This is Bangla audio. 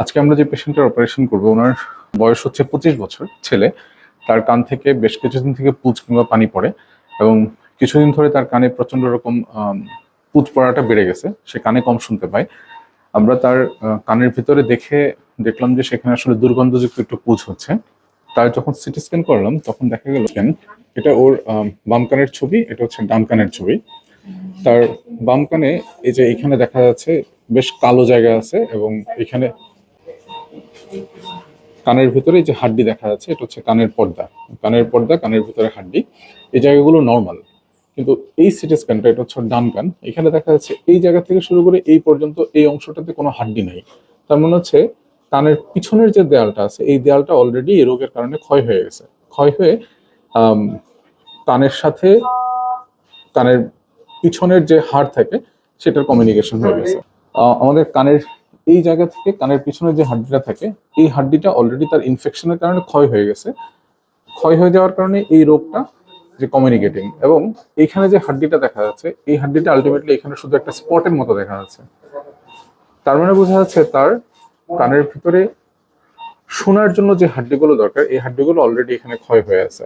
আজকে আমরা যে পেশেন্টের অপারেশন করবো, ওনার বয়স হচ্ছে 25 বছর, ছেলে। তার কান থেকে বেশ কিছুদিন থেকে পুজ কিংবা পানি পড়ে এবং কিছুদিন ধরে তার কানে প্রচন্ড রকম পুজ পড়াটা বেড়ে গেছে, সে কানে কম শুনতে পায়। আমরা তার কানের ভিতরে দেখলাম যে সেখানে আসলে দুর্গন্ধযুক্ত একটু পুজ হচ্ছে। তার যখন সিটি স্ক্যান করলাম তখন দেখা গেল এটা ওর বাম কানের ছবি, এটা হচ্ছে ডান কানের ছবি। তার বাম কানে এই যে এখানে দেখা যাচ্ছে বেশ কালো জায়গা আছে এবং এখানে কানের ভিতরে যে হাড্ডি দেখা যাচ্ছে এটা হচ্ছে কানের পর্দা কানের ভিতরে হাড্ডি। এই জায়গাগুলো নর্মাল, কিন্তু এই সিটি স্ক্যানটা, এটা হচ্ছে ডান কান, এখানে দেখা যাচ্ছে এই জায়গা থেকে শুরু করে এই পর্যন্ত এই অংশটাতে কোনো হাড্ডি নাই। তার মানে হচ্ছে কানের পিছনের যে দেয়ালটা আছে এই দেয়ালটা অলরেডি এই রোগের কারণে ক্ষয় হয়ে গেছে। ক্ষয় হয়ে আম, কানের সাথে কানের পিছনের যে হাড় থাকে সেটার কমিউনিকেশন হয়ে গেছে। আমাদের কানের এই জায়গা থেকে কানের পিছনে যে হাড্ডিটা থাকে এই হাড্ডিটা অলরেডি তার ইনফেকশনের কারণে ক্ষয় হয়ে গেছে। ক্ষয় হয়ে যাওয়ার কারণে এই রোগটা যে কমিউনিকেটিং, এবং এইখানে যে হাড্ডিটা দেখা যাচ্ছে এই হাড্ডিটা আলটিমেটলি এখানে শুধু একটা স্পটের মতো দেখা যাচ্ছে। তার মানে বোঝা যাচ্ছে তার কানের ভিতরে শোনার জন্য যে হাড্ডিগুলো দরকার এই হাড্ডিগুলো অলরেডি এখানে ক্ষয় হয়ে আছে।